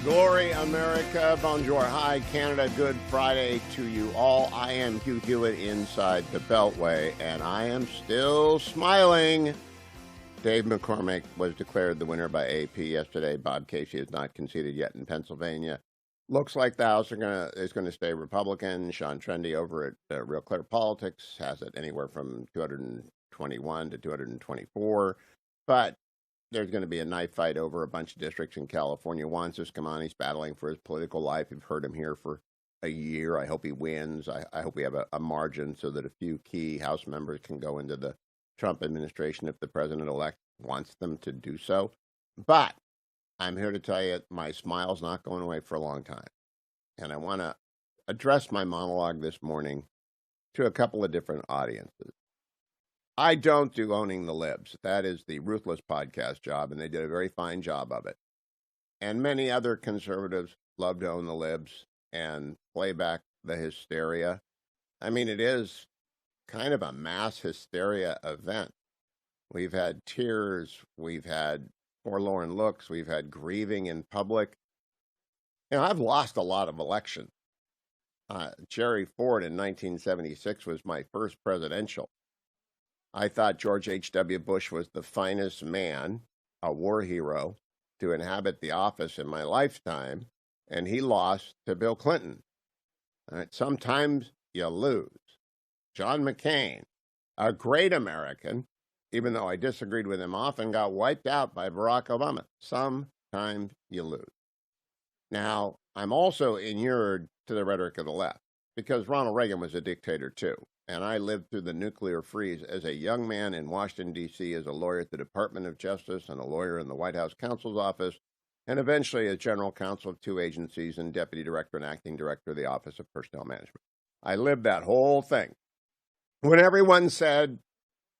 Glory, America. Bonjour. Hi, Canada. Good Friday to you all. I am Hugh Hewitt inside the Beltway, and I am still smiling. Dave McCormick was declared the winner by AP yesterday. Bob Casey has not conceded yet in Pennsylvania. Looks like the House is going to stay Republican. Sean Trendy over at Real Clear Politics has it anywhere from 221 to 224. But there's going to be a knife fight over a bunch of districts in California. Juan Ciscomani's battling for his political life. You've heard him here for a year. I hope he wins. I hope we have a margin so that a few key House members can go into the Trump administration if the president-elect wants them to do so. But I'm here to tell you my smile's not going away for a long time. And I want to address my monologue this morning to a couple of different audiences. I don't do Owning the Libs. That is the Ruthless podcast job, and they did a very fine job of it. And many other conservatives love to own the libs and play back the hysteria. I mean, it is kind of a mass hysteria event. We've had tears, we've had forlorn looks, we've had grieving in public. You know, I've lost a lot of elections. Jerry Ford in 1976 was my first presidential. I thought George H.W. Bush was the finest man, a war hero, to inhabit the office in my lifetime, and he lost to Bill Clinton. Sometimes you lose. John McCain, a great American, even though I disagreed with him often, got wiped out by Barack Obama. Sometimes you lose. Now, I'm also inured to the rhetoric of the left, because Ronald Reagan was a dictator too. And I lived through the nuclear freeze as a young man in Washington, D.C., as a lawyer at the Department of Justice and a lawyer in the White House counsel's office, and eventually as general counsel of two agencies and deputy director and acting director of the Office of Personnel Management. I lived that whole thing. When everyone said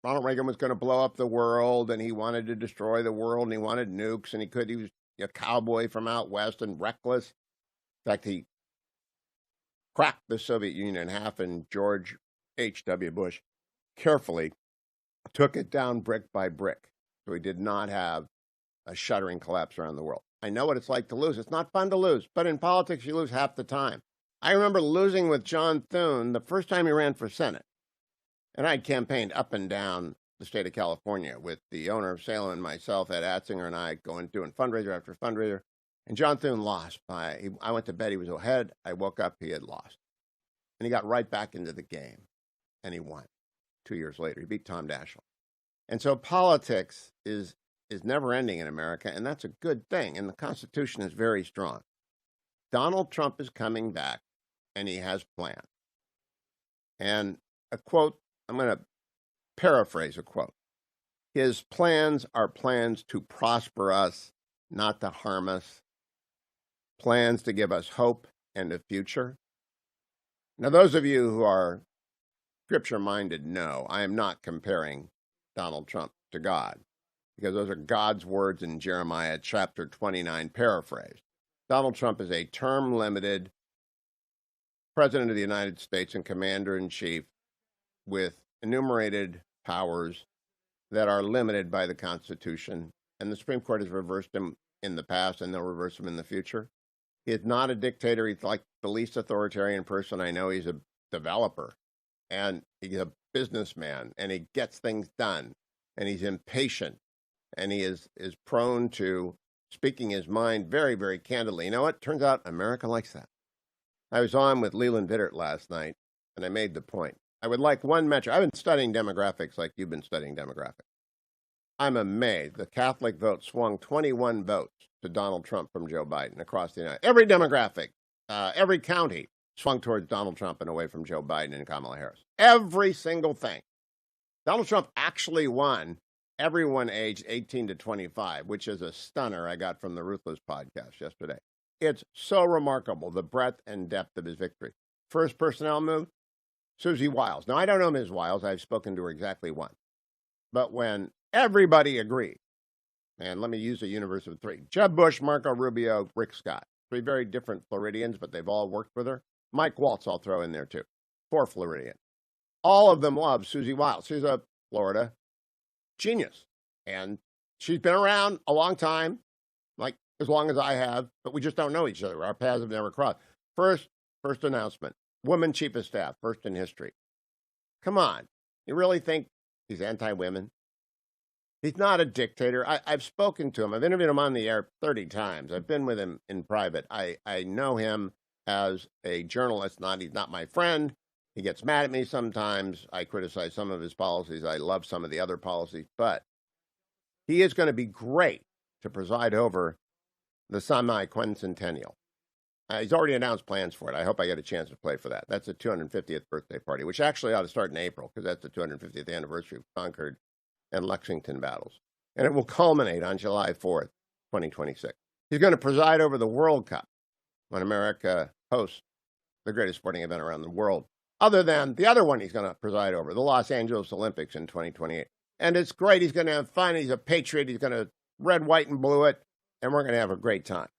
Ronald Reagan was going to blow up the world and he wanted to destroy the world and he wanted nukes and he was a cowboy from out west and reckless. In fact, he cracked the Soviet Union in half, and George H.W. Bush carefully took it down brick by brick. So he did not have a shuddering collapse around the world. I know what it's like to lose. It's not fun to lose, but in politics, you lose half the time. I remember losing with John Thune the first time he ran for Senate. And I'd campaigned up and down the state of California with the owner of Salem and myself, Ed Atzinger, and I doing fundraiser after fundraiser. And John Thune lost I went to bed, he was ahead. I woke up, he had lost. And he got right back into the game. And he won 2 years later. He beat Tom Daschle. And so politics is never ending in America, and that's a good thing. And the Constitution is very strong. Donald Trump is coming back, and he has plans. And a quote, I'm going to paraphrase a quote. His plans are plans to prosper us, not to harm us. Plans to give us hope and a future. Now, those of you who are Scripture-minded, no, I am not comparing Donald Trump to God, because those are God's words in Jeremiah chapter 29, paraphrased. Donald Trump is a term-limited president of the United States and commander-in-chief with enumerated powers that are limited by the Constitution, and the Supreme Court has reversed him in the past, and they'll reverse him in the future. He is not a dictator. He's like the least authoritarian person I know. He's a developer. And he's a businessman, and he gets things done, and he's impatient, and he is prone to speaking his mind very, very candidly. You know what? Turns out America likes that. I was on with Leland Vittert last night, and I made the point. I would like one metric. I've been studying demographics like you've been studying demographics. I'm amazed. The Catholic vote swung 21 votes to Donald Trump from Joe Biden across the United States. Every demographic, every county swung towards Donald Trump and away from Joe Biden and Kamala Harris. Every single thing. Donald Trump actually won everyone aged 18 to 25, which is a stunner I got from the Ruthless podcast yesterday. It's so remarkable, the breadth and depth of his victory. First personnel move, Susie Wiles. Now, I don't know Ms. Wiles. I've spoken to her exactly once. But when everybody agreed, and let me use a universe of three, Jeb Bush, Marco Rubio, Rick Scott, three very different Floridians, but they've all worked with her. Mike Waltz I'll throw in there, too. 4 Floridians. All of them love Susie Wiles. She's a Florida genius. And she's been around a long time. Like, as long as I have, but we just don't know each other. Our paths have never crossed. First announcement, woman chief of staff, first in history. Come on. You really think he's anti-women? He's not a dictator. I've spoken to him. I've interviewed him on the air 30 times. I've been with him in private. I know him as a journalist. He's not my friend. He gets mad at me sometimes. I criticize some of his policies. I love some of the other policies. But he is going to be great to preside over the semi-quincentennial. He's already announced plans for it. I hope I get a chance to play for that. That's the 250th birthday party, which actually ought to start in April because that's the 250th anniversary of Concord and Lexington battles. And it will culminate on July 4th, 2026. He's going to preside over the World Cup when America hosts the greatest sporting event around the world, other than the other one he's going to preside over, the Los Angeles Olympics in 2028. And it's great. He's going to have fun. He's a patriot. He's going to red, white, and blue it, and we're going to have a great time.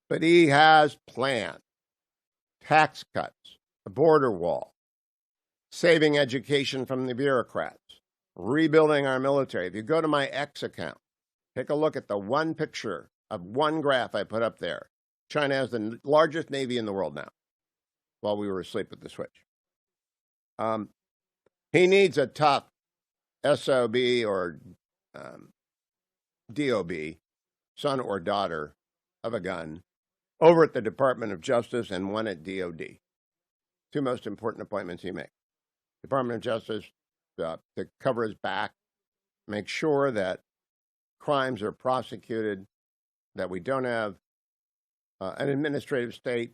But he has planned tax cuts, a border wall, saving education from the bureaucrats, rebuilding our military. If you go to my X account, take a look at the one picture of one graph I put up there. China has the largest navy in the world now, while we were asleep at the switch. He needs a tough SOB or DOB, son or daughter of a gun, over at the Department of Justice and one at DOD. Two most important appointments he makes. Department of Justice to cover his back, make sure that crimes are prosecuted, that we don't have an administrative state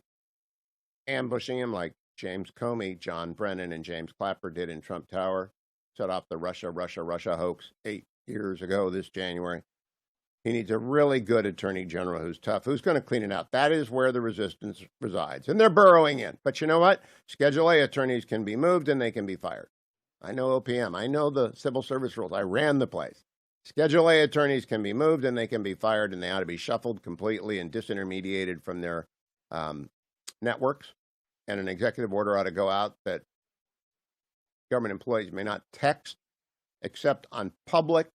ambushing him like James Comey, John Brennan, and James Clapper did in Trump Tower, set off the Russia hoax 8 years ago this January. He needs a really good attorney general who's tough, who's going to clean it out. That is where the resistance resides. And they're burrowing in. But you know what? Schedule A attorneys can be moved and they can be fired. I know OPM. I know the civil service rules. I ran the place. Schedule A attorneys can be moved and they can be fired, and they ought to be shuffled completely and disintermediated from their networks. And an executive order ought to go out that government employees may not text except on public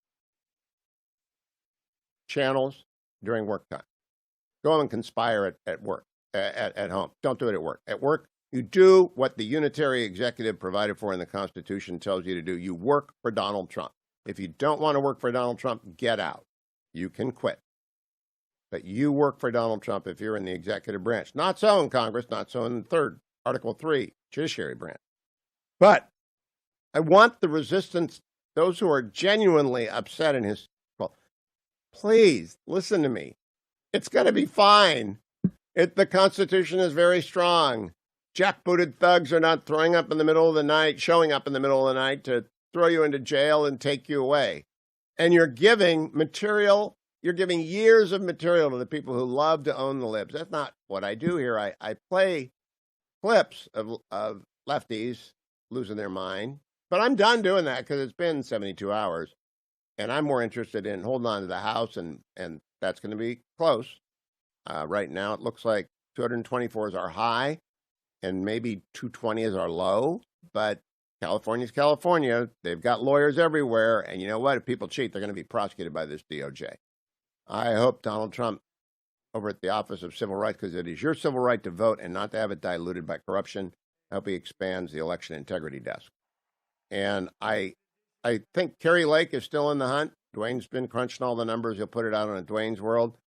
channels during work time. Go and conspire at work, at home. Don't do it at work. At work, you do what the unitary executive provided for in the Constitution tells you to do. You work for Donald Trump. If you don't want to work for Donald Trump, get out. You can quit. But you work for Donald Trump if you're in the executive branch. Not so in Congress, not so in the third, Article 3, judiciary branch. But I want the resistance, those who are genuinely upset in his, well, please listen to me. It's going to be fine. The Constitution is very strong. Jackbooted thugs are not showing up in the middle of the night to throw you into jail and take you away. And you're giving years of material to the people who love to own the libs. That's not what I do here. I play clips of lefties losing their mind. But I'm done doing that because it's been 72 hours. And I'm more interested in holding on to the House, and that's going to be close. Right now, it looks like 224 is our high, and maybe 220 is our low. But California's California. They've got lawyers everywhere. And you know what? If people cheat, they're going to be prosecuted by this DOJ. I hope Donald Trump, over at the Office of Civil Rights, because it is your civil right to vote and not to have it diluted by corruption, I hope he expands the election integrity desk. And I think Kerry Lake is still in the hunt. Dwayne's been crunching all the numbers. He'll put it out on Dwayne's World.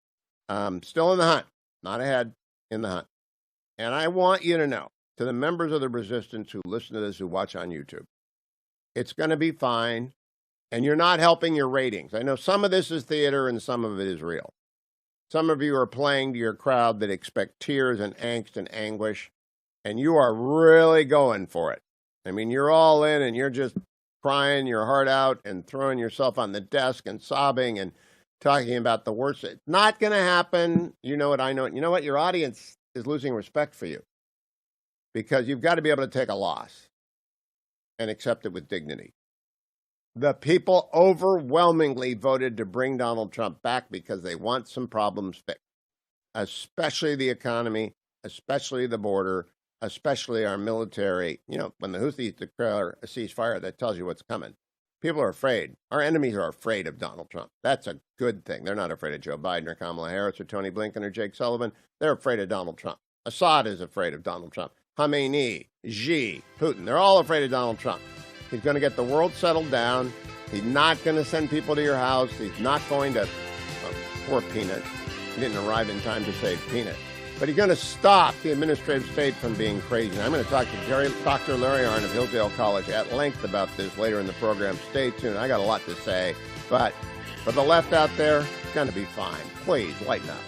Still in the hunt, not ahead, in the hunt. And I want you to know, to the members of the resistance who listen to this, who watch on YouTube, it's going to be fine. And you're not helping your ratings. I know some of this is theater and some of it is real. Some of you are playing to your crowd that expect tears and angst and anguish, and you are really going for it. I mean, you're all in and you're just crying your heart out and throwing yourself on the desk and sobbing and talking about the worst. It's not going to happen. You know what I know. You know what? Your audience is losing respect for you because you've got to be able to take a loss and accept it with dignity. The people overwhelmingly voted to bring Donald Trump back because they want some problems fixed, especially the economy, especially the border, especially our military. You know, when the Houthis declare a ceasefire, that tells you what's coming. People are afraid. Our enemies are afraid of Donald Trump. That's a good thing. They're not afraid of Joe Biden or Kamala Harris or Tony Blinken or Jake Sullivan. They're afraid of Donald Trump. Assad is afraid of Donald Trump. Khamenei, Xi, Putin, they're all afraid of Donald Trump. He's going to get the world settled down. He's not going to send people to your house. He's not going to, poor Peanut. He didn't arrive in time to save Peanut. But he's going to stop the administrative state from being crazy. And I'm going to talk to Dr. Larry Arnn of Hillsdale College at length about this later in the program. Stay tuned. I got a lot to say. But for the left out there, it's going to be fine. Please, lighten up.